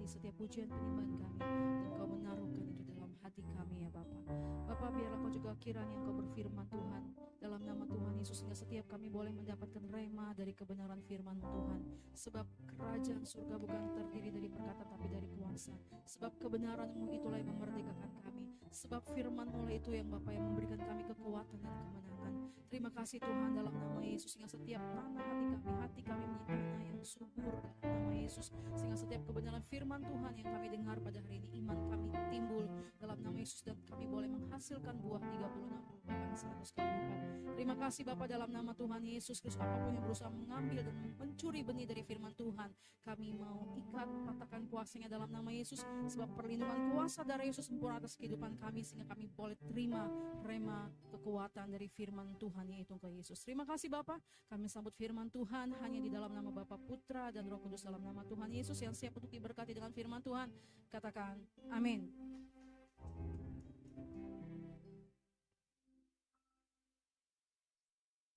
setiap pujian penyembahan kami, dan Kau menaruhkan itu dalam hati kami ya Bapa. Bapa, biarlah Kau juga kiranya Engkau berfirman Tuhan dalam nama Tuhan Yesus, sehingga setiap kami boleh mendapatkan rema dari kebenaran firman Tuhan. Sebab kerajaan surga bukan terdiri dari perkataan tapi dari kuasa. Sebab kebenaran-Mu itulah yang memerdekakan kami. Sebab firman-Mu lah itu yang Bapa yang memberikan kami kekuatan dan kemenangan. Terima kasih Tuhan dalam nama Yesus, sehingga setiap tanah hati kami menjadi tanah yang subur dalam nama Yesus. Sehingga setiap kebenaran firman Tuhan yang kami dengar pada hari ini, iman kami timbul dalam nama Yesus, dan kami boleh menghasilkan buah 30, 60, bahkan 100 kali lipat. Terima kasih Bapa dalam nama Tuhan Yesus Kristus. Apapun yang berusaha mengambil dan mencuri benih dari firman Tuhan, kami mau ikat, patahkan kuasanya dalam nama Yesus. Sebab perlindungan kuasa dari Yesus sempurna atas kehidupan kami, sehingga kami boleh terima rema kekuatan dari firman Tuhan, yaitu ke Yesus. Terima kasih Bapa. Kami sambut firman Tuhan hanya di dalam nama Bapa, Putra, dan Roh Kudus, dalam nama Tuhan Yesus yang siap untuk diberkati dengan firman Tuhan. Katakan amin.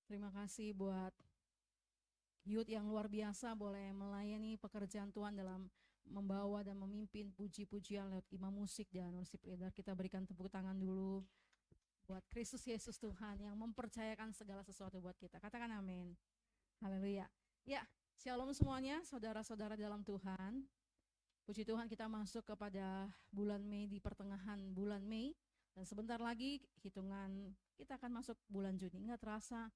Terima kasih buat youth yang luar biasa boleh melayani pekerjaan Tuhan dalam membawa dan memimpin puji-pujian lewat imam musik dan worship leader. Kita berikan tepuk tangan dulu buat Kristus Yesus Tuhan yang mempercayakan segala sesuatu buat kita. Katakan amin. Haleluya. Ya, shalom semuanya, saudara-saudara dalam Tuhan. Puji Tuhan, kita masuk kepada bulan Mei, di pertengahan bulan Mei. Dan sebentar lagi hitungan kita akan masuk bulan Juni. Nggak terasa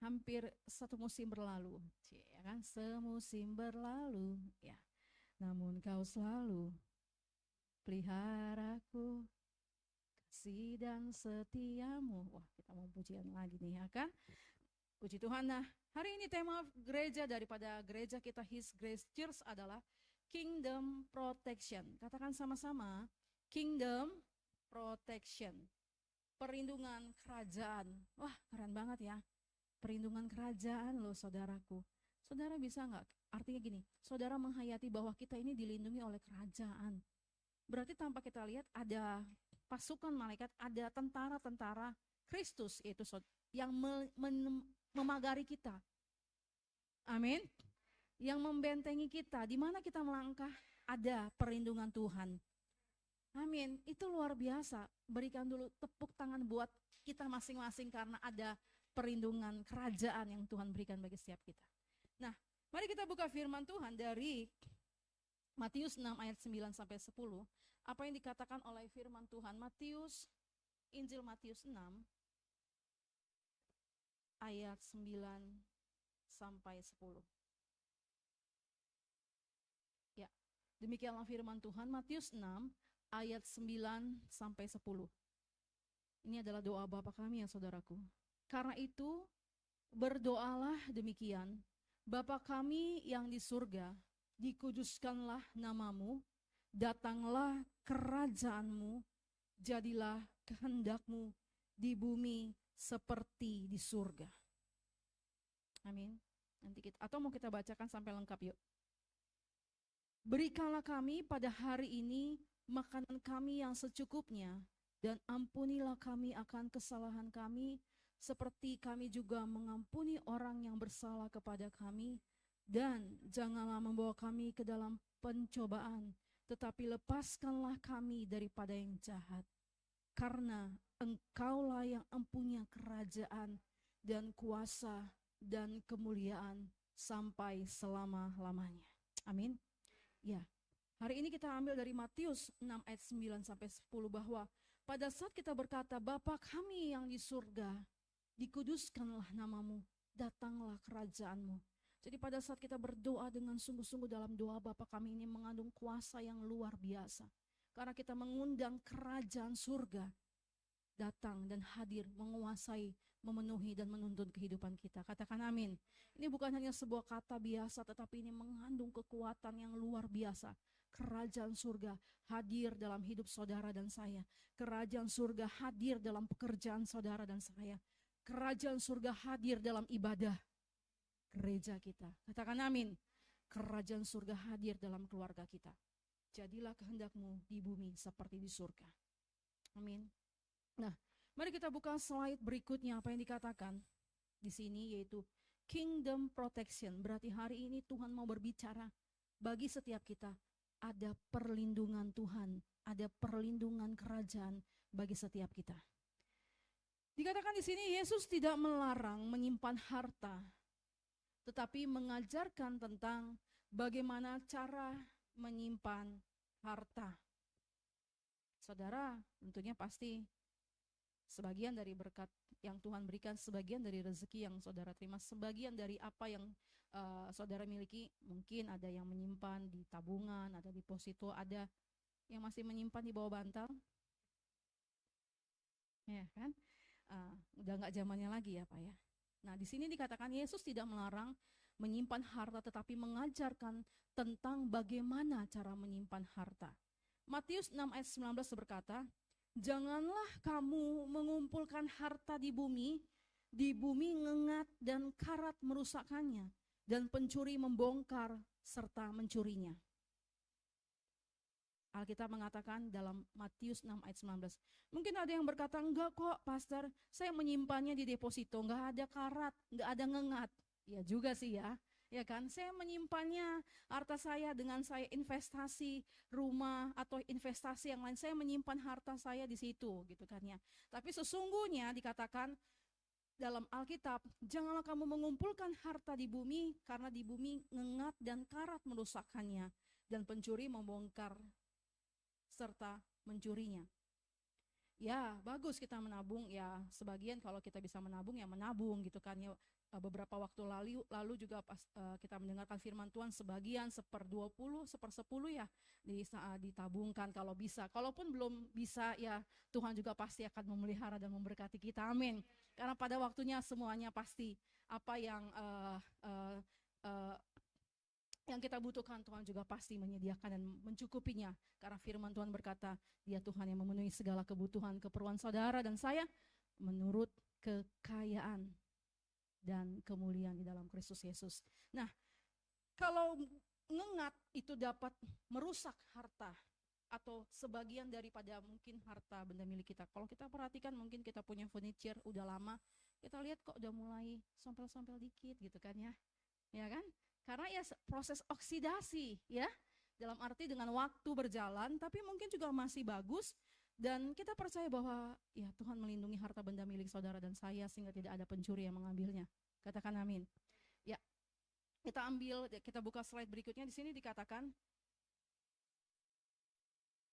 hampir satu musim berlalu, ya kan? Semusim berlalu, ya. Namun Kau selalu peliharaku, kasih dan setiamu. Wah, kita mau pujian lagi nih, ya kan? Puji Tuhan. Nah, hari ini tema gereja daripada gereja kita His Grace Church adalah Kingdom Protection. Katakan sama-sama, Kingdom Protection. Perlindungan kerajaan. Wah, keren banget ya. Perlindungan kerajaan loh saudaraku. Saudara bisa nggak? Artinya gini, saudara menghayati bahwa kita ini dilindungi oleh kerajaan. Berarti tanpa kita lihat ada pasukan malaikat, ada tentara-tentara Kristus itu yang memagari kita. Amin. Yang membentengi kita. Di mana kita melangkah ada perlindungan Tuhan. Amin. Itu luar biasa. Berikan dulu tepuk tangan buat kita masing-masing karena ada perlindungan kerajaan yang Tuhan berikan bagi setiap kita. Nah, mari kita buka firman Tuhan dari Matius 6 ayat 9 sampai 10. Apa yang dikatakan oleh firman Tuhan? Injil Matius 6 ayat 9 sampai 10. Ya, demikianlah firman Tuhan, Matius 6 ayat 9 sampai 10. Ini adalah doa Bapa kami ya saudaraku. Karena itu, berdoalah demikian, Bapa kami yang di surga, dikuduskanlah namamu, datanglah kerajaanmu, jadilah kehendakmu di bumi seperti di surga. Amin. Nanti kita, atau mau kita bacakan sampai lengkap yuk. Berikanlah kami pada hari ini makanan kami yang secukupnya, dan ampunilah kami akan kesalahan kami, seperti kami juga mengampuni orang yang bersalah kepada kami. Dan janganlah membawa kami ke dalam pencobaan, tetapi lepaskanlah kami daripada yang jahat. Karena Engkaulah yang empunya kerajaan dan kuasa dan kemuliaan sampai selama-lamanya. Amin. Ya, hari ini kita ambil dari Matius 6 ayat 9 sampai 10 bahwa pada saat kita berkata, Bapa kami yang di surga, dikuduskanlah namamu, datanglah kerajaanmu. Jadi pada saat kita berdoa dengan sungguh-sungguh dalam doa Bapa kami ini mengandung kuasa yang luar biasa. Karena kita mengundang kerajaan surga datang dan hadir, menguasai, memenuhi dan menuntun kehidupan kita. Katakan amin. Ini bukan hanya sebuah kata biasa, tetapi ini mengandung kekuatan yang luar biasa. Kerajaan surga hadir dalam hidup saudara dan saya. Kerajaan surga hadir dalam pekerjaan saudara dan saya. Kerajaan surga hadir dalam ibadah gereja kita. Katakan amin. Kerajaan surga hadir dalam keluarga kita. Jadilah kehendakmu di bumi seperti di surga. Amin. Nah, mari kita buka slide berikutnya apa yang dikatakan di sini, yaitu Kingdom Protection. Berarti hari ini Tuhan mau berbicara bagi setiap kita ada perlindungan Tuhan, ada perlindungan kerajaan bagi setiap kita. Dikatakan di sini Yesus tidak melarang menyimpan harta, tetapi mengajarkan tentang bagaimana cara menyimpan harta. Saudara, tentunya pasti sebagian dari berkat yang Tuhan berikan, sebagian dari rezeki yang saudara terima, sebagian dari apa yang saudara miliki, mungkin ada yang menyimpan di tabungan, ada deposito, ada yang masih menyimpan di bawah bantal, ya kan? Udah nggak zamannya lagi ya Pak ya. Nah di sini dikatakan Yesus tidak melarang menyimpan harta, tetapi mengajarkan tentang bagaimana cara menyimpan harta. Matius 6 ayat 19 berkata, janganlah kamu mengumpulkan harta di bumi ngengat dan karat merusakkannya, dan pencuri membongkar serta mencurinya. Alkitab mengatakan dalam Matius 6 ayat 19. Mungkin ada yang berkata, enggak kok pastor, saya menyimpannya di deposito, enggak ada karat, enggak ada ngengat. Ya juga sih ya kan? Saya menyimpannya harta saya dengan saya investasi rumah atau investasi yang lain, saya menyimpan harta saya di situ gitu kan ya. Tapi sesungguhnya dikatakan dalam Alkitab, janganlah kamu mengumpulkan harta di bumi, karena di bumi ngengat dan karat merusakkannya, dan pencuri membongkar serta mencurinya. Ya bagus kita menabung, ya sebagian kalau kita bisa menabung ya menabung gitu kan ya. Beberapa waktu lalu juga pas kita mendengarkan firman Tuhan, sebagian 1/20, 1/10 ya ditabungkan kalau bisa. Kalaupun belum bisa ya Tuhan juga pasti akan memelihara dan memberkati kita, amin. Karena pada waktunya semuanya pasti apa yang kita butuhkan Tuhan juga pasti menyediakan dan mencukupinya. Karena firman Tuhan berkata, Dia Tuhan yang memenuhi segala kebutuhan, keperluan saudara dan saya menurut kekayaan dan kemuliaan di dalam Kristus Yesus. Nah, kalau ngengat itu dapat merusak harta atau sebagian daripada mungkin harta benda milik kita. Kalau kita perhatikan, mungkin kita punya furniture udah lama, kita lihat kok udah mulai sompel-sompel dikit gitu kan ya. Ya kan? Karena ya proses oksidasi ya, dalam arti dengan waktu berjalan, tapi mungkin juga masih bagus, dan kita percaya bahwa ya Tuhan melindungi harta benda milik saudara dan saya sehingga tidak ada pencuri yang mengambilnya. Katakan amin. Ya, kita buka slide berikutnya. Di sini dikatakan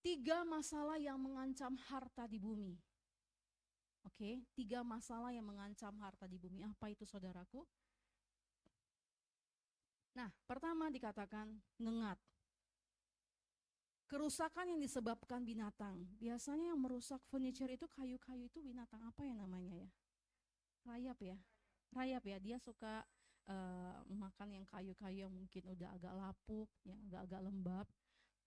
3 masalah yang mengancam harta di bumi. Oke, 3 masalah yang mengancam harta di bumi. Apa itu saudaraku? Nah, pertama dikatakan ngengat. Kerusakan yang disebabkan binatang. Biasanya yang merusak furniture itu kayu-kayu itu binatang apa ya namanya ya? Rayap ya. Rayap ya, dia suka makan yang kayu-kayu yang mungkin udah agak lapuk, yang agak lembab.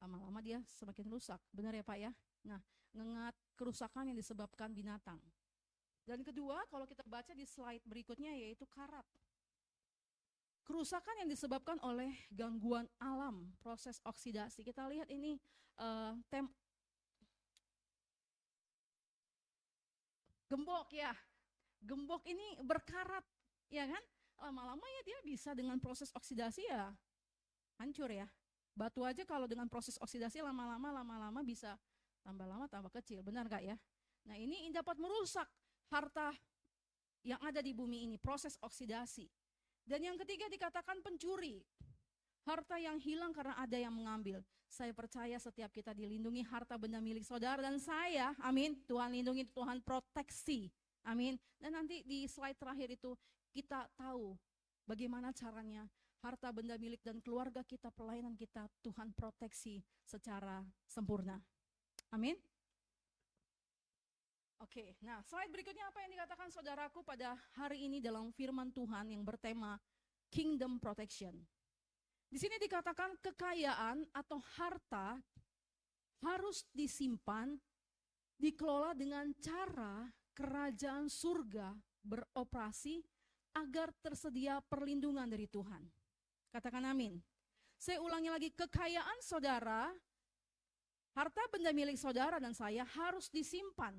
Lama-lama dia semakin rusak. Benar ya Pak ya? Nah, ngengat kerusakan yang disebabkan binatang. Dan kedua, kalau kita baca di slide berikutnya yaitu karat. Kerusakan yang disebabkan oleh gangguan alam, proses oksidasi. Kita lihat ini gembok ya. Gembok ini berkarat, ya kan? Lama-lama ya dia bisa dengan proses oksidasi ya hancur ya. Batu aja kalau dengan proses oksidasi lama-lama bisa tambah lama tambah kecil, benar gak ya? Nah ini dapat merusak harta yang ada di bumi ini, proses oksidasi. Dan yang ketiga dikatakan pencuri. Harta yang hilang karena ada yang mengambil. Saya percaya setiap kita dilindungi harta benda milik saudara dan saya, amin. Tuhan lindungi, Tuhan proteksi, amin. Dan nanti di slide terakhir itu kita tahu bagaimana caranya harta benda milik dan keluarga kita, pelayanan kita, Tuhan proteksi secara sempurna. Amin. Oke, nah slide berikutnya apa yang dikatakan saudaraku pada hari ini dalam firman Tuhan yang bertema Kingdom Protection. Di sini dikatakan kekayaan atau harta harus disimpan, dikelola dengan cara kerajaan surga beroperasi agar tersedia perlindungan dari Tuhan. Katakan amin. Saya ulangi lagi, kekayaan saudara, harta benda milik saudara dan saya harus disimpan,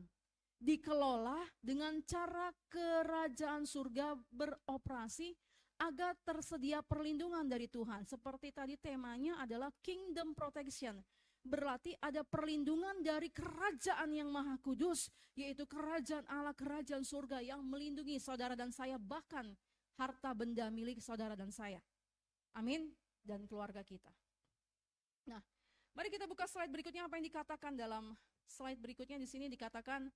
dikelola dengan cara kerajaan surga beroperasi agar tersedia perlindungan dari Tuhan. Seperti tadi temanya adalah kingdom protection. Berarti ada perlindungan dari kerajaan yang maha kudus, yaitu kerajaan Allah, kerajaan surga yang melindungi saudara dan saya, bahkan harta benda milik saudara dan saya. Amin. Dan keluarga kita. Nah, mari kita buka slide berikutnya. Apa yang dikatakan dalam slide berikutnya? Di sini dikatakan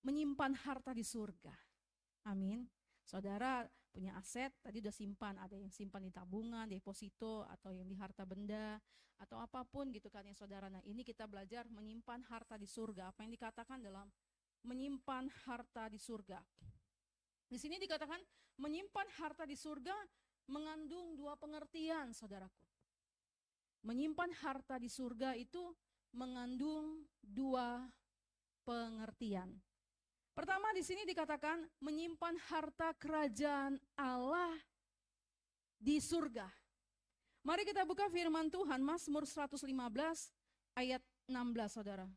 menyimpan harta di surga. Amin. Saudara punya aset, tadi udah simpan, ada yang simpan di tabungan, deposito, atau yang di harta benda, atau apapun gitu kan ya saudara. Nah, ini kita belajar menyimpan harta di surga. Apa yang dikatakan dalam menyimpan harta di surga? Di sini dikatakan menyimpan harta di surga mengandung dua pengertian, saudaraku. Menyimpan harta di surga itu mengandung dua pengertian. Pertama, di sini dikatakan menyimpan harta kerajaan Allah di surga. Mari kita buka firman Tuhan, Mazmur 115 ayat 16, saudara.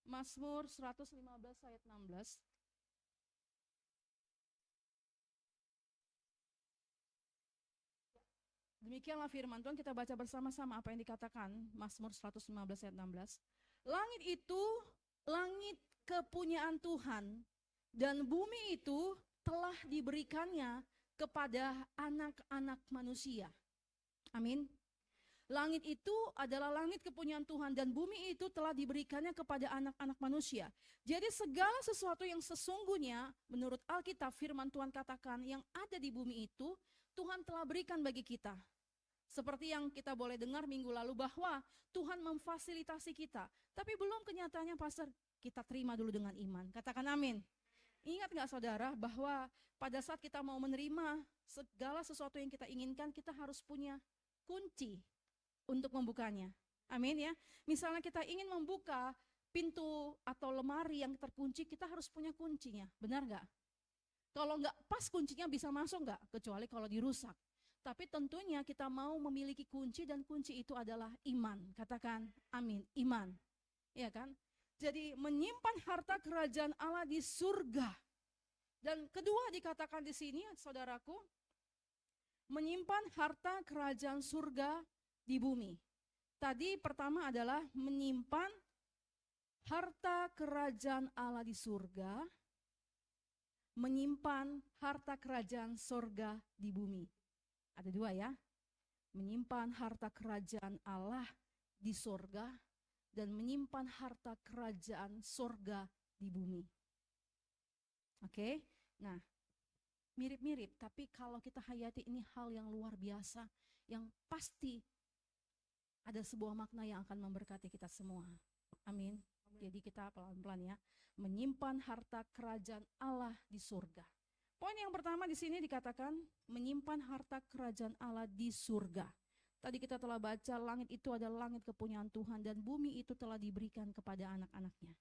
Mazmur 115 ayat 16. Demikianlah firman Tuhan, kita baca bersama-sama apa yang dikatakan Mazmur 115 ayat 16. Langit itu langit kepunyaan Tuhan, dan bumi itu telah diberikannya kepada anak-anak manusia. Amin. Langit itu adalah langit kepunyaan Tuhan, dan bumi itu telah diberikannya kepada anak-anak manusia. Jadi segala sesuatu yang sesungguhnya menurut Alkitab, firman Tuhan katakan yang ada di bumi itu Tuhan telah berikan bagi kita. Seperti yang kita boleh dengar minggu lalu bahwa Tuhan memfasilitasi kita. Tapi belum kenyataannya, Pastor, kita terima dulu dengan iman. Katakan amin. Ingat gak saudara bahwa pada saat kita mau menerima segala sesuatu yang kita inginkan, kita harus punya kunci untuk membukanya. Amin ya. Misalnya kita ingin membuka pintu atau lemari yang terkunci, kita harus punya kuncinya. Benar gak? Kalau nggak pas kuncinya bisa masuk nggak? Kecuali kalau dirusak. Tapi tentunya kita mau memiliki kunci, dan kunci itu adalah iman. Katakan amin, iman. Ya kan? Jadi menyimpan harta kerajaan Allah di surga. Dan kedua dikatakan di sini, saudaraku, menyimpan harta kerajaan surga di bumi. Tadi pertama adalah menyimpan harta kerajaan Allah di surga, menyimpan harta kerajaan surga di bumi. Ada dua ya, menyimpan harta kerajaan Allah di surga, dan menyimpan harta kerajaan surga di bumi. Oke, nah mirip-mirip, tapi kalau kita hayati ini hal yang luar biasa, yang pasti ada sebuah makna yang akan memberkati kita semua. Amin. Jadi kita pelan-pelan ya, menyimpan harta kerajaan Allah di surga. Poin yang pertama di sini dikatakan menyimpan harta kerajaan Allah di surga. Tadi kita telah baca langit itu adalah langit kepunyaan Tuhan, dan bumi itu telah diberikan kepada anak-anaknya.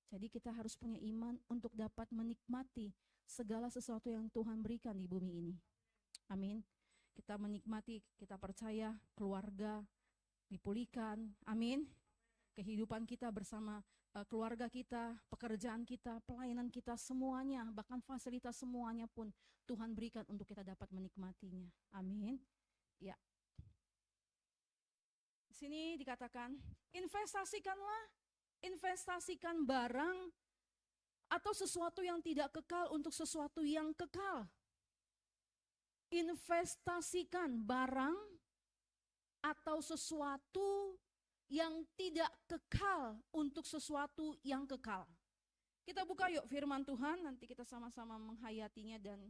Jadi kita harus punya iman untuk dapat menikmati segala sesuatu yang Tuhan berikan di bumi ini. Amin. Kita menikmati, kita percaya keluarga dipulihkan. Amin. Kehidupan kita bersama keluarga kita, pekerjaan kita, pelayanan kita, semuanya, bahkan fasilitas semuanya pun Tuhan berikan untuk kita dapat menikmatinya. Amin. Ya. Di sini dikatakan, investasikan barang atau sesuatu yang tidak kekal untuk sesuatu yang kekal. Investasikan barang atau sesuatu yang tidak kekal untuk sesuatu yang kekal. Kita buka yuk firman Tuhan, nanti kita sama-sama menghayatinya dan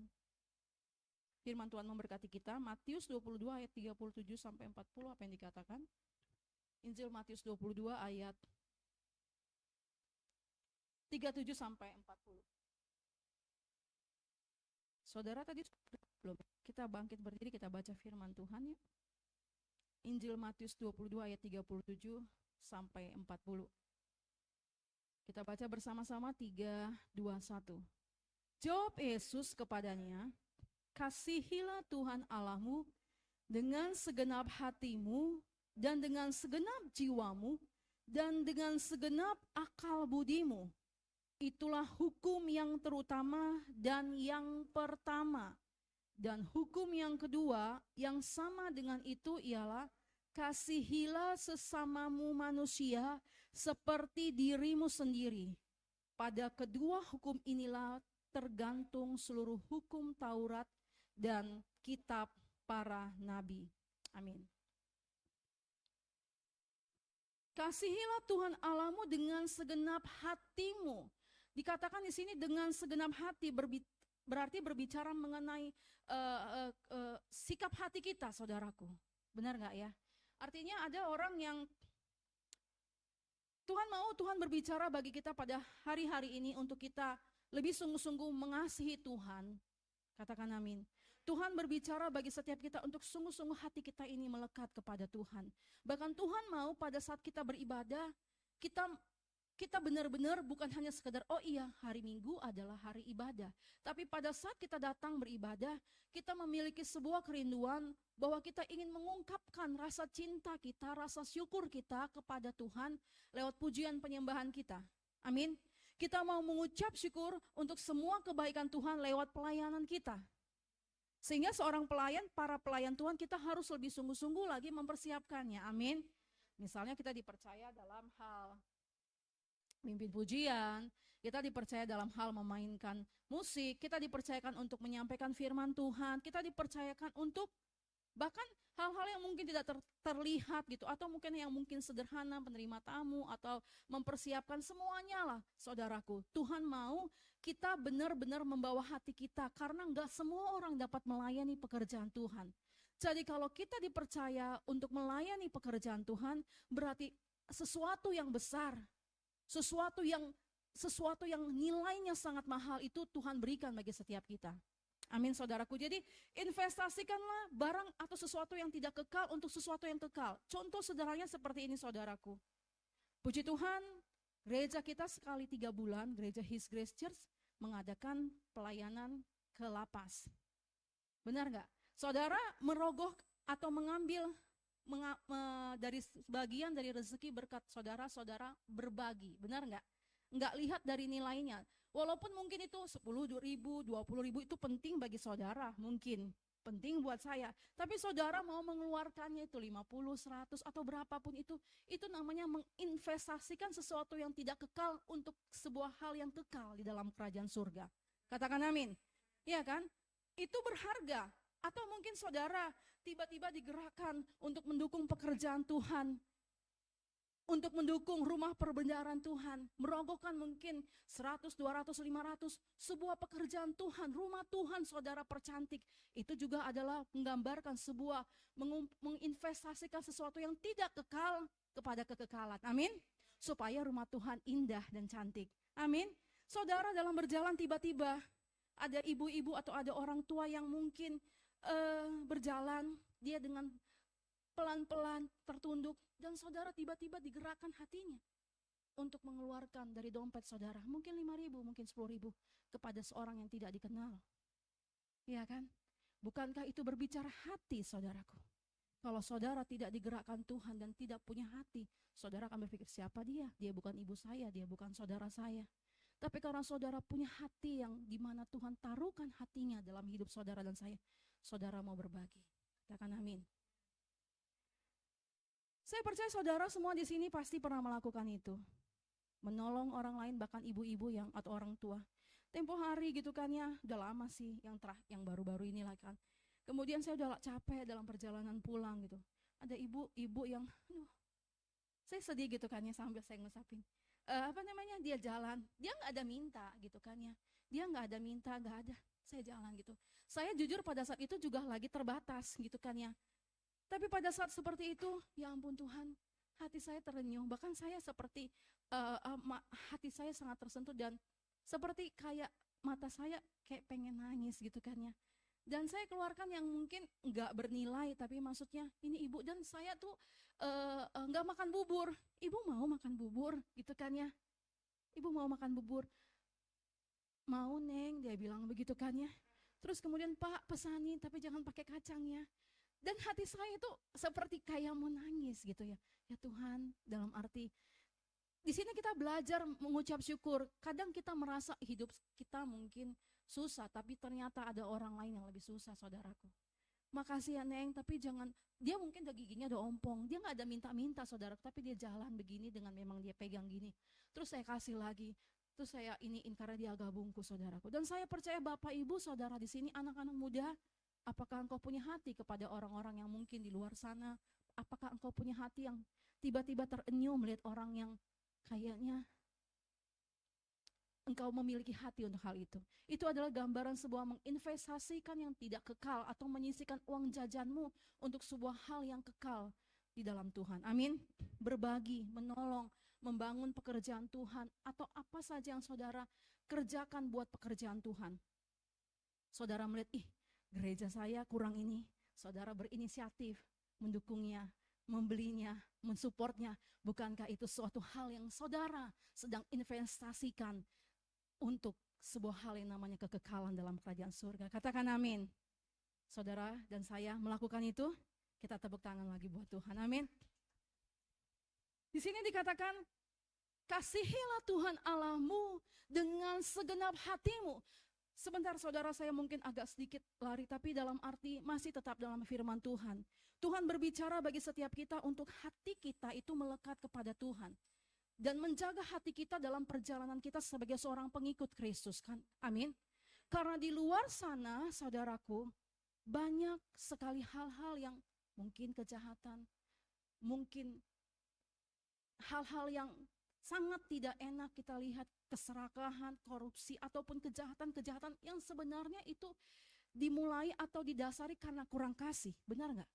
firman Tuhan memberkati kita. Matius 22 ayat 37 sampai 40, apa yang dikatakan? Injil Matius 22 ayat 37 sampai 40. Saudara tadi belum? Kita bangkit berdiri, kita baca firman Tuhan yuk. Injil Matius 22 ayat 37 sampai 40. Kita baca bersama-sama 3, 2, 1. Jawab Yesus kepadanya, kasihilah Tuhan Allahmu dengan segenap hatimu, dan dengan segenap jiwamu, dan dengan segenap akal budimu. Itulah hukum yang terutama dan yang pertama. Dan hukum yang kedua yang sama dengan itu ialah kasihilah sesamamu manusia seperti dirimu sendiri. Pada kedua hukum inilah tergantung seluruh hukum Taurat dan kitab para nabi. Amin. Kasihilah Tuhan Allahmu dengan segenap hatimu. Dikatakan di sini dengan segenap hati, berarti berbicara mengenai sikap hati kita, saudaraku. Benar nggak ya? Artinya ada orang yang Tuhan berbicara bagi kita pada hari-hari ini untuk kita lebih sungguh-sungguh mengasihi Tuhan. Katakan amin. Tuhan berbicara bagi setiap kita untuk sungguh-sungguh hati kita ini melekat kepada Tuhan. Bahkan Tuhan mau pada saat kita beribadah, kita benar-benar bukan hanya sekedar, oh iya hari Minggu adalah hari ibadah. Tapi pada saat kita datang beribadah, kita memiliki sebuah kerinduan bahwa kita ingin mengungkapkan rasa cinta kita, rasa syukur kita kepada Tuhan lewat pujian penyembahan kita. Amin. Kita mau mengucap syukur untuk semua kebaikan Tuhan lewat pelayanan kita. Sehingga seorang pelayan, para pelayan Tuhan kita harus lebih sungguh-sungguh lagi mempersiapkannya. Amin. Misalnya kita dipercaya dalam hal mimpin pujian, kita dipercaya dalam hal memainkan musik, kita dipercayakan untuk menyampaikan firman Tuhan, kita dipercayakan untuk bahkan hal-hal yang mungkin tidak terlihat gitu, atau mungkin yang mungkin sederhana, penerima tamu, atau mempersiapkan semuanya lah, saudaraku. Tuhan mau kita benar-benar membawa hati kita, karena enggak semua orang dapat melayani pekerjaan Tuhan. Jadi kalau kita dipercaya untuk melayani pekerjaan Tuhan, berarti sesuatu yang besar, sesuatu yang nilainya sangat mahal itu Tuhan berikan bagi setiap kita. Amin, saudaraku. Jadi investasikanlah barang atau sesuatu yang tidak kekal untuk sesuatu yang kekal. Contoh sederhananya seperti ini, saudaraku. Puji Tuhan, gereja kita sekali 3 bulan, gereja His Grace Church mengadakan pelayanan ke lapas. Benar nggak? Saudara merogoh atau mengambil dari bagian dari rezeki berkat saudara berbagi. Benar nggak? Nggak lihat dari nilainya. Walaupun mungkin itu 10.000, 20.000 itu penting bagi saudara, mungkin penting buat saya. Tapi saudara mau mengeluarkannya itu 50, 100 atau berapapun itu namanya menginvestasikan sesuatu yang tidak kekal untuk sebuah hal yang kekal di dalam kerajaan surga. Katakan amin. Iya kan? Itu berharga. Atau mungkin saudara tiba-tiba digerakkan untuk mendukung pekerjaan Tuhan, untuk mendukung rumah perbendaharaan Tuhan, merogohkan mungkin 100, 200, 500, sebuah pekerjaan Tuhan, rumah Tuhan saudara percantik. Itu juga adalah menggambarkan sebuah, menginvestasikan sesuatu yang tidak kekal kepada kekekalan. Amin. Supaya rumah Tuhan indah dan cantik. Amin. Saudara dalam berjalan tiba-tiba ada ibu-ibu atau ada orang tua yang mungkin berjalan, dia dengan pelan-pelan tertunduk, dan saudara tiba-tiba digerakkan hatinya untuk mengeluarkan dari dompet saudara, mungkin 5.000, mungkin 10.000 kepada seorang yang tidak dikenal. Ya kan? Bukankah itu berbicara hati, saudaraku? Kalau saudara tidak digerakkan Tuhan dan tidak punya hati, saudara akan berpikir, siapa dia? Dia bukan ibu saya, dia bukan saudara saya. Tapi karena saudara punya hati yang dimana Tuhan taruhkan hatinya dalam hidup saudara dan saya, saudara mau berbagi. Katakan amin. Saya percaya saudara semua di sini pasti pernah melakukan itu. Menolong orang lain, bahkan ibu-ibu yang atau orang tua. Tempo hari gitu kan ya, udah lama sih yang baru-baru ini lah kan. Kemudian saya udah capek dalam perjalanan pulang gitu. Ada ibu-ibu yang saya sedih gitu kan ya sambil saya ngusapin. Dia jalan, dia nggak ada minta gitu kan ya. Dia nggak ada minta, nggak ada. Saya jalan gitu. Saya jujur pada saat itu juga lagi terbatas gitu kan ya. Tapi pada saat seperti itu, ya ampun Tuhan, hati saya terenyuh. Bahkan saya seperti, hati saya sangat tersentuh dan seperti kayak mata saya kayak pengen nangis gitu kan ya. Dan saya keluarkan yang mungkin nggak bernilai, tapi maksudnya ini ibu dan saya tuh nggak makan bubur. Ibu mau makan bubur gitu kan ya. Ibu mau makan bubur. Mau Neng, dia bilang begitu kan ya. Terus kemudian Pak pesanin tapi jangan pakai kacangnya. Dan hati saya itu seperti kayak mau nangis gitu ya. Ya Tuhan, dalam arti di sini kita belajar mengucap syukur. Kadang kita merasa hidup kita mungkin susah, tapi ternyata ada orang lain yang lebih susah, saudaraku. Makasih ya Neng, tapi jangan, dia mungkin udah giginya udah ompong, dia nggak ada minta-minta saudara, tapi dia jalan begini dengan memang dia pegang gini. Terus saya kasih lagi, terus saya iniin karena dia agak bungkus saudaraku. Dan saya percaya Bapak Ibu saudara di sini, anak-anak muda, apakah engkau punya hati kepada orang-orang yang mungkin di luar sana? Apakah engkau punya hati yang tiba-tiba terenyuh melihat orang yang kayaknya engkau memiliki hati untuk hal itu. Itu adalah gambaran sebuah menginvestasikan yang tidak kekal atau menyisihkan uang jajanmu untuk sebuah hal yang kekal di dalam Tuhan. Amin. Berbagi, menolong, membangun pekerjaan Tuhan atau apa saja yang saudara kerjakan buat pekerjaan Tuhan. Saudara melihat, gereja saya kurang ini. Saudara berinisiatif mendukungnya, membelinya, mensupportnya. Bukankah itu suatu hal yang saudara sedang investasikan untuk sebuah hal yang namanya kekekalan dalam kerajaan surga? Katakan amin. Saudara dan saya melakukan itu, kita tepuk tangan lagi buat Tuhan. Amin. Di sini dikatakan, kasihilah Tuhan Allahmu dengan segenap hatimu. Sebentar saudara, saya mungkin agak sedikit lari, tapi dalam arti masih tetap dalam firman Tuhan. Tuhan berbicara bagi setiap kita untuk hati kita itu melekat kepada Tuhan. Dan menjaga hati kita dalam perjalanan kita sebagai seorang pengikut Kristus, kan? Amin. Karena di luar sana, saudaraku, banyak sekali hal-hal yang mungkin kejahatan, mungkin hal-hal yang sangat tidak enak kita lihat, keserakahan, korupsi, ataupun kejahatan-kejahatan yang sebenarnya itu dimulai atau didasari karena kurang kasih, benar nggak?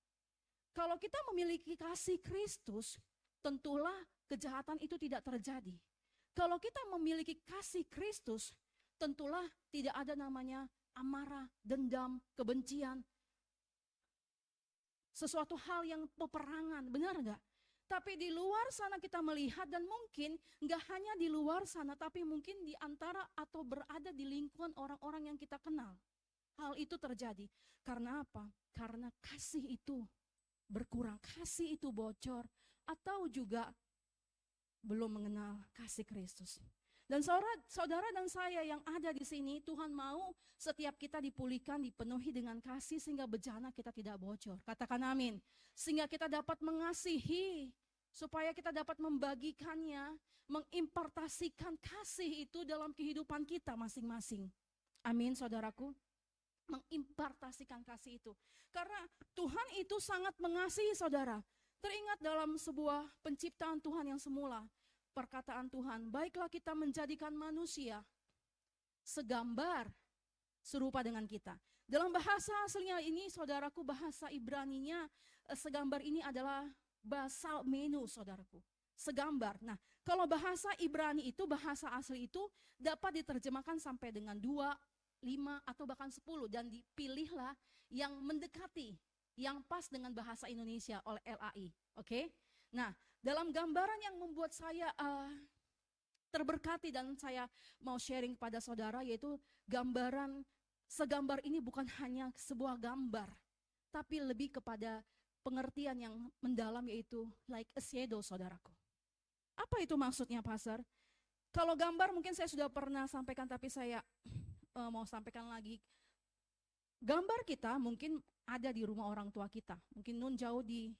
Kalau kita memiliki kasih Kristus, tentulah kejahatan itu tidak terjadi. Kalau kita memiliki kasih Kristus, tentulah tidak ada namanya amarah, dendam, kebencian, sesuatu hal yang peperangan, benar nggak? Tapi di luar sana kita melihat, dan mungkin nggak hanya di luar sana, tapi mungkin di antara atau berada di lingkungan orang-orang yang kita kenal. Hal itu terjadi. Karena apa? Karena kasih itu berkurang, kasih itu bocor, atau juga belum mengenal kasih Kristus. Dan saudara dan saya yang ada di sini, Tuhan mau setiap kita dipulihkan, dipenuhi dengan kasih sehingga bejana kita tidak bocor. Katakan amin. Sehingga kita dapat mengasihi, supaya kita dapat membagikannya, mengimpartasikan kasih itu dalam kehidupan kita masing-masing. Amin saudaraku. Mengimpartasikan kasih itu. Karena Tuhan itu sangat mengasihi saudara. Teringat dalam sebuah penciptaan Tuhan yang semula. Perkataan Tuhan, baiklah kita menjadikan manusia segambar serupa dengan kita. Dalam bahasa aslinya ini, saudaraku, bahasa Ibraninya, segambar ini adalah basal menu, saudaraku. Segambar. Nah, kalau bahasa Ibrani itu, bahasa asli itu dapat diterjemahkan sampai dengan 2, 5, atau bahkan 10. Dan dipilihlah yang mendekati, yang pas dengan bahasa Indonesia oleh LAI. Oke? Nah, dalam gambaran yang membuat saya terberkati dan saya mau sharing kepada saudara, yaitu gambaran segambar ini bukan hanya sebuah gambar, tapi lebih kepada pengertian yang mendalam, yaitu like a shadow, saudaraku. Apa itu maksudnya, Pastor? Kalau gambar mungkin saya sudah pernah sampaikan, tapi saya mau sampaikan lagi. Gambar kita mungkin ada di rumah orang tua kita, mungkin nun jauh di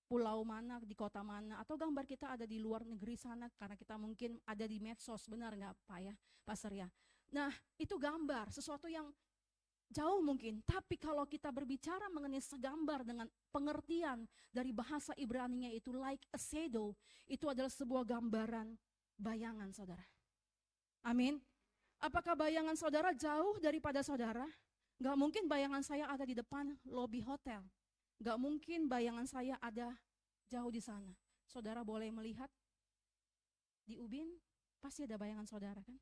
pulau mana, di kota mana, atau gambar kita ada di luar negeri sana karena kita mungkin ada di medsos, benar nggak Pak ya, Pastor ya? Nah, itu gambar, sesuatu yang jauh mungkin, tapi kalau kita berbicara mengenai segambar dengan pengertian dari bahasa Ibraninya itu like a shadow, itu adalah sebuah gambaran bayangan saudara. Amin. Apakah bayangan saudara jauh daripada saudara? Nggak mungkin bayangan saya ada di depan lobi hotel. Gak mungkin bayangan saya ada jauh di sana. Saudara boleh melihat di ubin, pasti ada bayangan saudara kan?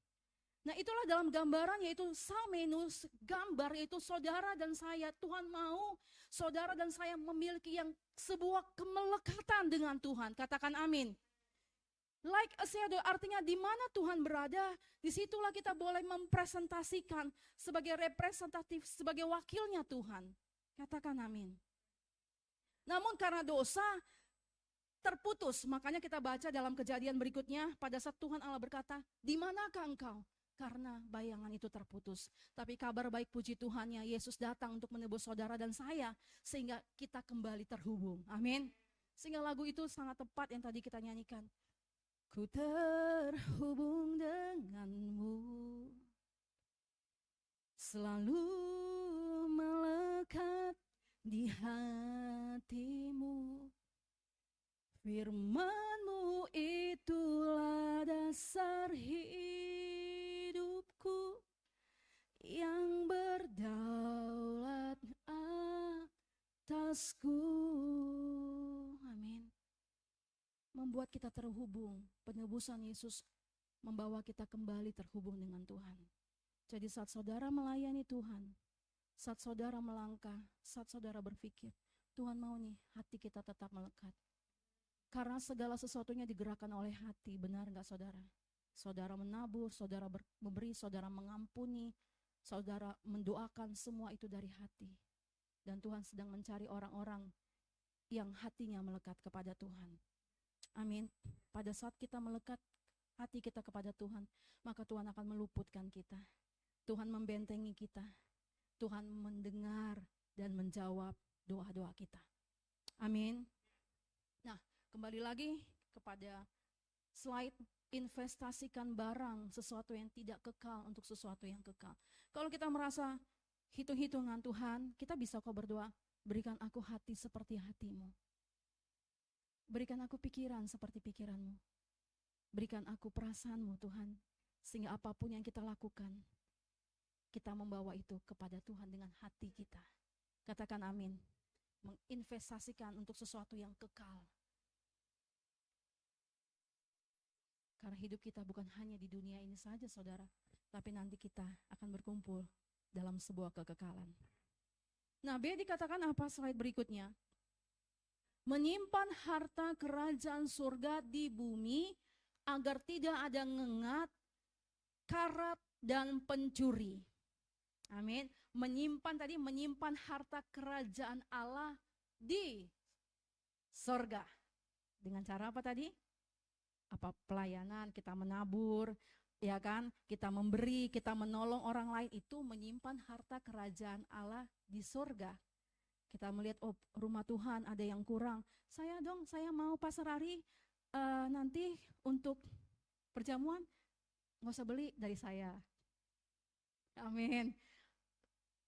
Nah itulah dalam gambaran, yaitu samenus, gambar, yaitu saudara dan saya. Tuhan mau saudara dan saya memiliki yang sebuah kemelekatan dengan Tuhan. Katakan amin. Like a shadow, artinya di mana Tuhan berada, disitulah kita boleh mempresentasikan sebagai representatif, sebagai wakilnya Tuhan. Katakan amin. Namun karena dosa terputus, makanya kita baca dalam Kejadian berikutnya, pada saat Tuhan Allah berkata, di manakah engkau? karena bayangan itu terputus. Tapi kabar baik puji Tuhannya, Yesus datang untuk menebus saudara dan saya, sehingga kita kembali terhubung. Amin. Sehingga lagu itu sangat tepat yang tadi kita nyanyikan. Ku terhubung denganmu, selalu melekat di hatimu. Firman-Mu itulah dasar hidupku, yang berdaulat atasku. Amin. Membuat kita terhubung. Penebusan Yesus membawa kita kembali terhubung dengan Tuhan. Jadi saat saudara melayani Tuhan, saat saudara melangkah, saat saudara berpikir, Tuhan mau nih hati kita tetap melekat. Karena segala sesuatunya digerakkan oleh hati, benar enggak saudara? Saudara menabur, saudara memberi, saudara mengampuni, saudara mendoakan, semua itu dari hati. Dan Tuhan sedang mencari orang-orang yang hatinya melekat kepada Tuhan. Amin. Pada saat kita melekat hati kita kepada Tuhan, maka Tuhan akan meluputkan kita. Tuhan membentengi kita. Tuhan mendengar dan menjawab doa-doa kita. Amin. Nah, kembali lagi kepada slide, investasikan barang sesuatu yang tidak kekal untuk sesuatu yang kekal. Kalau kita merasa hitung-hitungan Tuhan, kita bisa kok berdoa, berikan aku hati seperti hatimu. Berikan aku pikiran seperti pikiranmu. Berikan aku perasaanmu Tuhan, sehingga apapun yang kita lakukan, kita membawa itu kepada Tuhan dengan hati kita. Katakan amin. Menginvestasikan untuk sesuatu yang kekal. Karena hidup kita bukan hanya di dunia ini saja saudara, tapi nanti kita akan berkumpul dalam sebuah kekekalan. Nah, B dikatakan apa slide berikutnya? Menyimpan harta kerajaan surga di bumi agar tidak ada ngengat, karat, dan pencuri. Amin. Menyimpan harta kerajaan Allah di surga. Dengan cara apa tadi? Apa pelayanan, kita menabur, ya kan? Kita memberi, kita menolong orang lain, itu menyimpan harta kerajaan Allah di surga. Kita melihat, oh rumah Tuhan ada yang kurang. Saya mau Pastor Ari nanti untuk perjamuan, nggak usah beli dari saya. Amin.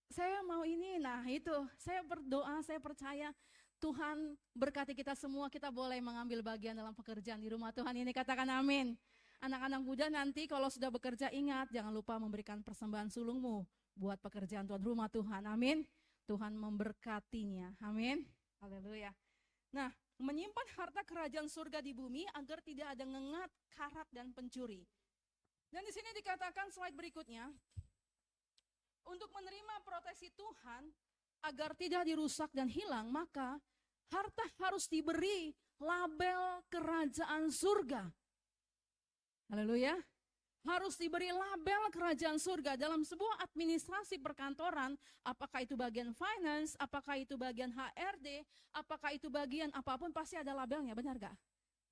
Saya mau ini, nah itu, saya berdoa, saya percaya Tuhan berkati kita semua, kita boleh mengambil bagian dalam pekerjaan di rumah Tuhan ini, katakan amin. Anak-anak muda nanti kalau sudah bekerja ingat, jangan lupa memberikan persembahan sulungmu buat pekerjaan Tuhan, rumah Tuhan, amin. Tuhan memberkatinya, amin. Haleluya. Nah, menyimpan harta kerajaan surga di bumi agar tidak ada ngengat, karat, dan pencuri. Dan di sini dikatakan slide berikutnya, untuk menerima proteksi Tuhan agar tidak dirusak dan hilang, maka harta harus diberi label kerajaan surga. Haleluya. Harus diberi label kerajaan surga dalam sebuah administrasi perkantoran, apakah itu bagian finance, apakah itu bagian HRD, apakah itu bagian apapun, pasti ada labelnya, benar gak?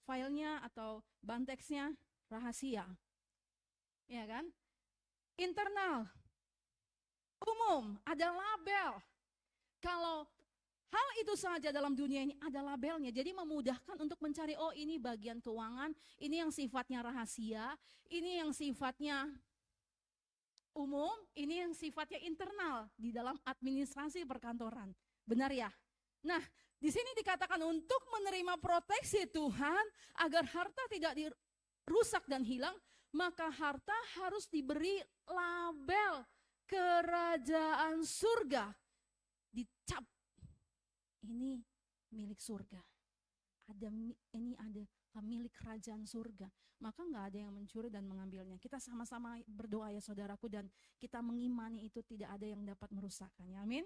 Filenya atau banteksnya rahasia. Ya kan? Internal, umum, ada label. Kalau hal itu saja dalam dunia ini ada labelnya, jadi memudahkan untuk mencari, oh ini bagian keuangan, ini yang sifatnya rahasia, ini yang sifatnya umum, ini yang sifatnya internal di dalam administrasi perkantoran. Benar ya? Nah, di sini dikatakan untuk menerima proteksi Tuhan agar harta tidak dirusak dan hilang, maka harta harus diberi label kerajaan surga. Dicap, ini milik surga. Ini ada milik kerajaan surga. Maka nggak ada yang mencuri dan mengambilnya. Kita sama-sama berdoa ya saudaraku, dan kita mengimani itu tidak ada yang dapat merusakkannya. Amin.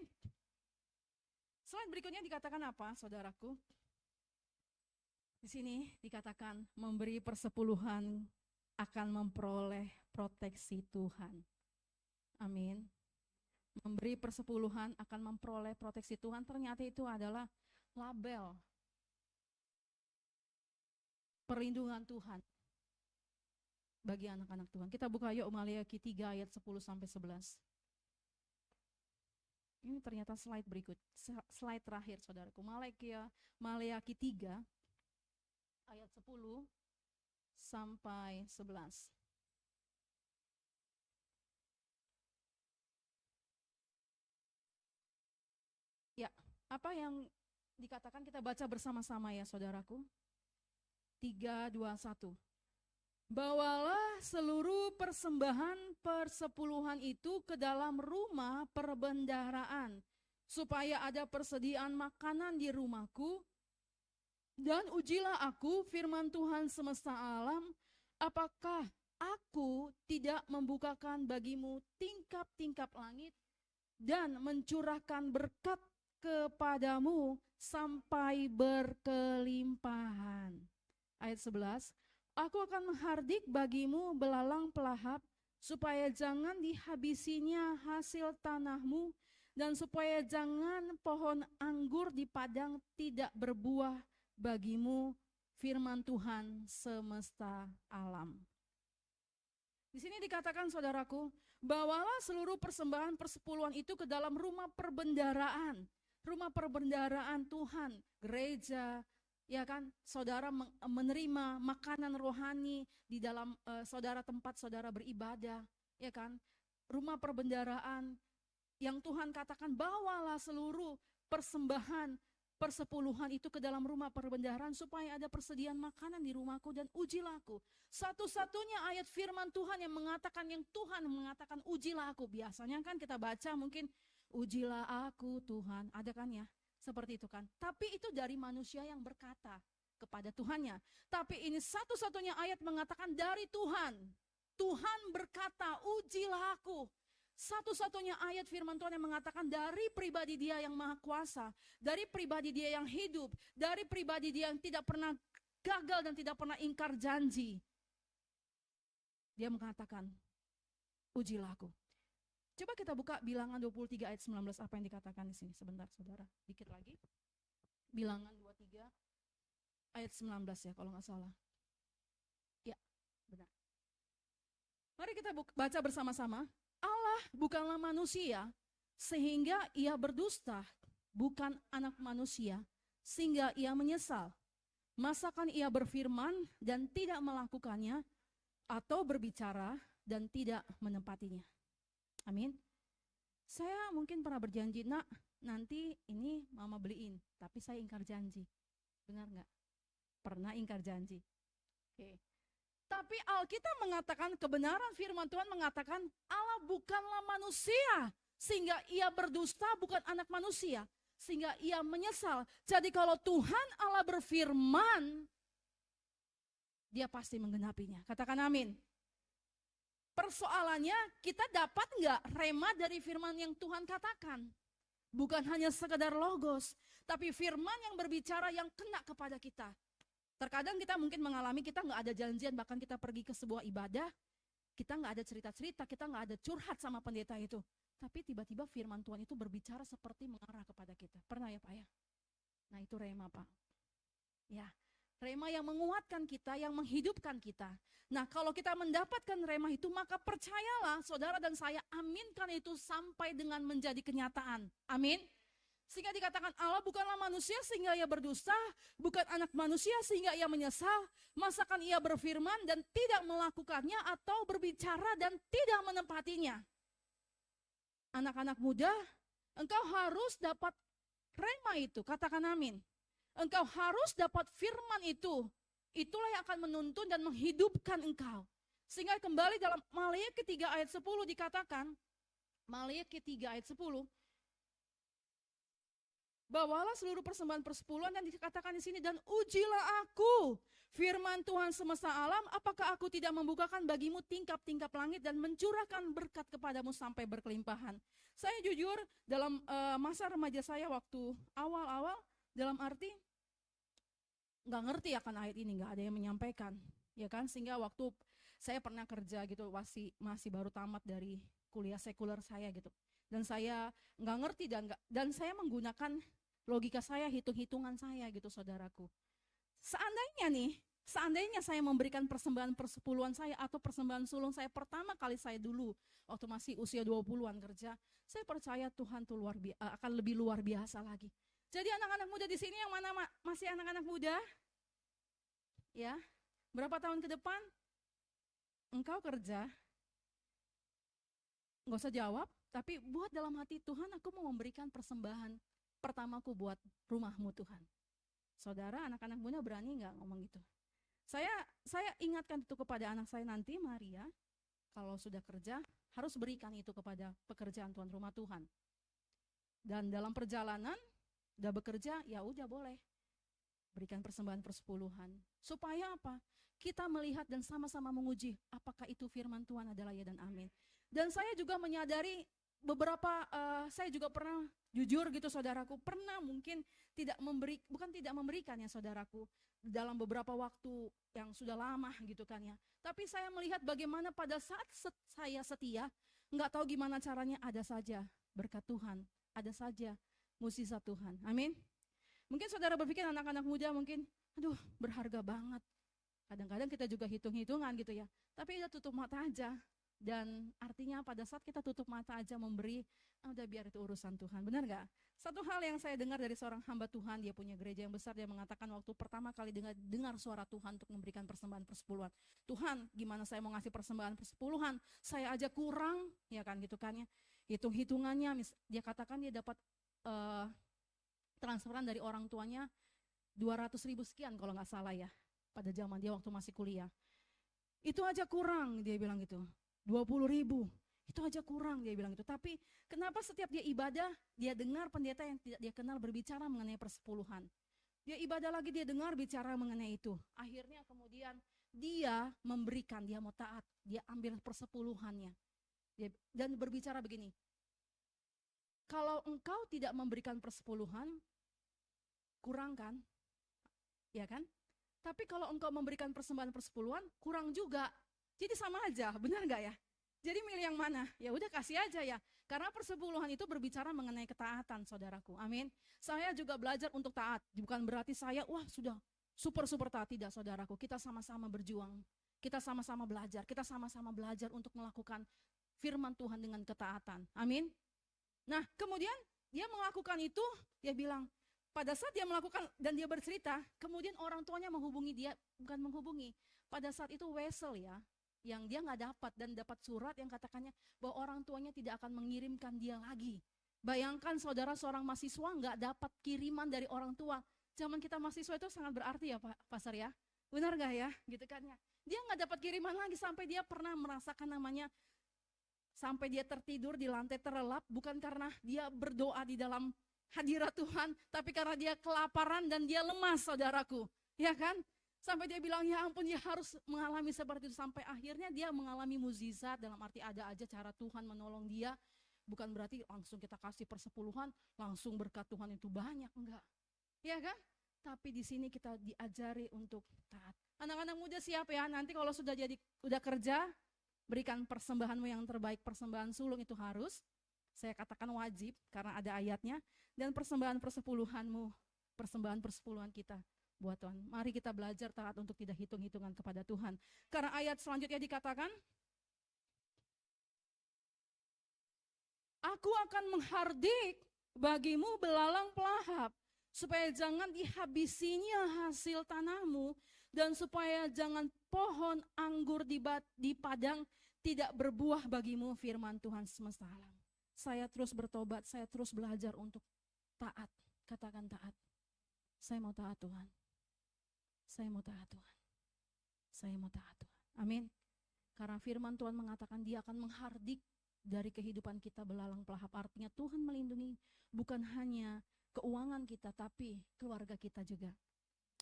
Slide berikutnya dikatakan apa saudaraku? Di sini dikatakan memberi persepuluhan akan memperoleh proteksi Tuhan. Amin. Memberi persepuluhan akan memperoleh proteksi Tuhan, ternyata itu adalah label perlindungan Tuhan. bagi anak-anak Tuhan. Kita buka yuk Maleakhi 3 ayat 10 sampai 11. Ini ternyata slide berikut, slide terakhir saudaraku. Maleakhi 3 ayat 10 sampai 11. Ya, apa yang dikatakan kita baca bersama-sama ya saudaraku. 3, 2, 1. Bawalah seluruh persembahan persepuluhan itu ke dalam rumah perbendaharaan, supaya ada persediaan makanan di rumahku. Dan ujilah aku, firman Tuhan semesta alam, apakah aku tidak membukakan bagimu tingkap-tingkap langit dan mencurahkan berkat kepadamu sampai berkelimpahan. Ayat 11. Aku akan menghardik bagimu belalang pelahap, supaya jangan dihabisinya hasil tanahmu, dan supaya jangan pohon anggur di padang tidak berbuah bagimu, firman Tuhan semesta alam. Di sini dikatakan saudaraku, bawalah seluruh persembahan persepuluhan itu ke dalam rumah perbendaharaan Tuhan, gereja. Ya kan, saudara menerima makanan rohani di dalam saudara, tempat saudara beribadah, ya kan, rumah perbendaharaan yang Tuhan katakan bawalah seluruh persembahan persepuluhan itu ke dalam rumah perbendaharaan supaya ada persediaan makanan di rumahku dan ujilah aku. Satu-satunya ayat firman Tuhan yang Tuhan mengatakan ujilah aku. Biasanya kan kita baca mungkin ujilah aku Tuhan, ada kan ya? Seperti itu kan. Tapi itu dari manusia yang berkata kepada Tuhannya. Tapi ini satu-satunya ayat mengatakan dari Tuhan. Tuhan berkata, ujilah aku. Satu-satunya ayat firman Tuhan yang mengatakan dari pribadi Dia yang maha kuasa, dari pribadi Dia yang hidup, dari pribadi Dia yang tidak pernah gagal dan tidak pernah ingkar janji. Dia mengatakan, ujilah aku. Coba kita buka Bilangan 23 ayat 19, apa yang dikatakan di sini. Sebentar saudara, dikit lagi. Bilangan 23 ayat 19 ya kalau nggak salah. Ya, benar. Mari kita baca bersama-sama. Allah bukanlah manusia sehingga ia berdusta, bukan anak manusia sehingga ia menyesal. Masakan ia berfirman dan tidak melakukannya, atau berbicara dan tidak menepatinya. Amin. Saya mungkin pernah berjanji, nak, nanti ini mama beliin, tapi saya ingkar janji. Benar nggak? Pernah ingkar janji. Oke. Tapi Alkitab mengatakan, kebenaran firman Tuhan mengatakan Allah bukanlah manusia sehingga ia berdusta, bukan anak manusia sehingga ia menyesal. Jadi kalau Tuhan Allah berfirman, Dia pasti menggenapinya. Katakan amin. Persoalannya kita dapat nggak rema dari firman yang Tuhan katakan? Bukan hanya sekedar logos, tapi firman yang berbicara yang kena kepada kita. Terkadang kita mungkin mengalami kita nggak ada janjian, bahkan kita pergi ke sebuah ibadah, kita nggak ada cerita-cerita, kita nggak ada curhat sama pendeta itu. Tapi tiba-tiba firman Tuhan itu berbicara seperti mengarah kepada kita. Pernah ya Pak ya? Nah itu rema Pak. Ya. Rema yang menguatkan kita, yang menghidupkan kita. Nah kalau kita mendapatkan rema itu, maka percayalah saudara dan saya, aminkan itu sampai dengan menjadi kenyataan. Amin. Sehingga dikatakan Allah bukanlah manusia sehingga ia berdusta, bukan anak manusia sehingga ia menyesal. Masakan ia berfirman dan tidak melakukannya, atau berbicara dan tidak menepatinya. Anak-anak muda, engkau harus dapat rema itu, katakan amin. Engkau harus dapat firman itu. Itulah yang akan menuntun dan menghidupkan engkau. Sehingga kembali dalam Maleakhi 3 ayat 10 dikatakan, Maleakhi 3 ayat 10, bawalah seluruh persembahan persepuluhan, dan dikatakan di sini, dan ujilah aku, firman Tuhan semesta alam, apakah aku tidak membukakan bagimu tingkap-tingkap langit dan mencurahkan berkat kepadamu sampai berkelimpahan. Saya jujur dalam masa remaja saya waktu awal-awal, dalam arti nggak ngerti akan ayat ini, nggak ada yang menyampaikan, ya kan? Sehingga waktu saya pernah kerja gitu, masih baru tamat dari kuliah sekuler saya gitu, dan saya nggak ngerti dan saya menggunakan logika saya, hitung-hitungan saya gitu saudaraku. Seandainya nih Seandainya saya memberikan persembahan persepuluhan saya atau persembahan sulung saya pertama kali saya dulu waktu masih usia 20-an kerja, saya percaya Tuhan tuh akan lebih luar biasa lagi. Jadi anak-anak muda di sini yang mana masih anak-anak muda? Ya. Berapa tahun ke depan engkau kerja? Nggak usah jawab, tapi buat dalam hati, Tuhan, aku mau memberikan persembahan pertamaku buat rumahmu Tuhan. Saudara, anak-anak muda berani nggak ngomong gitu? Saya ingatkan itu kepada anak saya nanti, Maria, kalau sudah kerja harus berikan itu kepada pekerjaan tuan rumah Tuhan. Dan dalam perjalanan udah bekerja, ya udah boleh berikan persembahan persepuluhan. Supaya apa? Kita melihat dan sama-sama menguji apakah itu firman Tuhan adalah ya dan amin. Dan saya juga menyadari beberapa saya juga pernah jujur gitu saudaraku, pernah mungkin bukan tidak memberikan ya saudaraku, dalam beberapa waktu yang sudah lama gitu kan ya. Tapi saya melihat bagaimana pada saat saya setia, nggak tahu gimana caranya, ada saja berkat Tuhan, ada saja mukjizat Tuhan. Amin. Mungkin saudara berpikir anak-anak muda mungkin, aduh berharga banget. Kadang-kadang kita juga hitung-hitungan gitu ya. Tapi udah tutup mata aja. Dan artinya pada saat kita tutup mata aja memberi, udah biar itu urusan Tuhan. Benar gak? Satu hal yang saya dengar dari seorang hamba Tuhan, dia punya gereja yang besar, dia mengatakan waktu pertama kali dengar suara Tuhan untuk memberikan persembahan persepuluhan. Tuhan, gimana saya mau ngasih persembahan persepuluhan? Saya aja kurang, ya kan gitu kan ya. Hitung-hitungannya, dia katakan dia dapat transferan dari orang tuanya 200.000 sekian kalau nggak salah ya, pada zaman dia waktu masih kuliah. Itu aja kurang, dia bilang gitu. 20.000, itu aja kurang, dia bilang gitu. Tapi kenapa setiap dia ibadah, dia dengar pendeta yang tidak dia kenal berbicara mengenai persepuluhan. Dia ibadah lagi, dia dengar bicara mengenai itu. Akhirnya kemudian dia memberikan, dia mau taat, dia ambil persepuluhannya. Dan berbicara begini, kalau engkau tidak memberikan persepuluhan, kurang kan? Ya kan? Tapi kalau engkau memberikan persembahan persepuluhan, kurang juga. Jadi sama aja, benar nggak ya? Jadi milih yang mana? Ya udah kasih aja ya. Karena persepuluhan itu berbicara mengenai ketaatan, saudaraku. Amin. Saya juga belajar untuk taat. Bukan berarti saya, wah sudah super taat. Tidak, saudaraku. Kita sama-sama berjuang. Kita sama-sama belajar. Kita sama-sama belajar untuk melakukan firman Tuhan dengan ketaatan. Amin. Nah, kemudian dia melakukan itu, dia bilang, pada saat dia melakukan dan dia bercerita, kemudian orang tuanya menghubungi dia, bukan menghubungi. Pada saat itu wesel ya, yang dia nggak dapat dan dapat surat yang katakannya bahwa orang tuanya tidak akan mengirimkan dia lagi. Bayangkan saudara seorang mahasiswa nggak dapat kiriman dari orang tua. Zaman kita mahasiswa itu sangat berarti ya Pak Pasar ya. Benar nggak ya? Gitu kan ya. Dia nggak dapat kiriman lagi sampai dia pernah merasakan namanya sampai dia tertidur di lantai terlelap, bukan karena dia berdoa di dalam hadirat Tuhan, tapi karena dia kelaparan dan dia lemas, saudaraku. Ya kan? Sampai dia bilang, ya ampun, dia harus mengalami seperti itu. Sampai akhirnya dia mengalami mukjizat, dalam arti ada aja cara Tuhan menolong dia. Bukan berarti langsung kita kasih persepuluhan, langsung berkat Tuhan itu banyak, enggak. Ya kan? Tapi di sini kita diajari untuk taat. Anak-anak muda siap ya, nanti kalau udah kerja, berikan persembahanmu yang terbaik. Persembahan sulung itu harus, saya katakan wajib karena ada ayatnya. Dan persembahan persepuluhanmu, persembahan persepuluhan kita buat Tuhan. Mari kita belajar taat untuk tidak hitung-hitungan kepada Tuhan. Karena ayat selanjutnya dikatakan, aku akan menghardik bagimu belalang pelahap, supaya jangan dihabisinya hasil tanahmu, dan supaya jangan pohon anggur di padang tidak berbuah bagimu, firman Tuhan semesta alam. Saya terus bertobat, saya terus belajar untuk taat. Katakan taat. Saya mau taat Tuhan. Saya mau taat Tuhan. Saya mau taat Tuhan. Amin. Karena firman Tuhan mengatakan dia akan menghardik dari kehidupan kita belalang pelahap. Artinya Tuhan melindungi bukan hanya keuangan kita, tapi keluarga kita juga.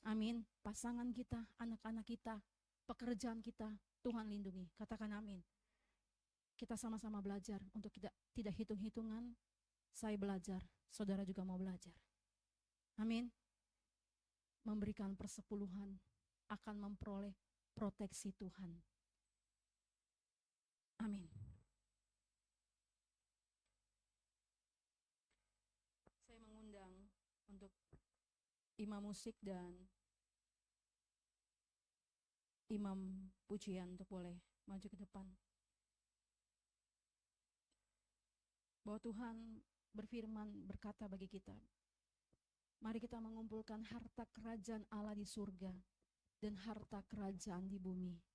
Amin. Pasangan kita, anak-anak kita, pekerjaan kita, Tuhan lindungi. Katakan amin. Kita sama-sama belajar untuk tidak hitung-hitungan. Saya belajar, saudara juga mau belajar. Amin. Memberikan persepuluhan akan memperoleh proteksi Tuhan. Amin. Saya mengundang untuk imam musik dan imam pujian untuk boleh maju ke depan. Bahwa Tuhan berfirman, berkata bagi kita, mari kita mengumpulkan harta kerajaan Allah di surga dan harta kerajaan di bumi.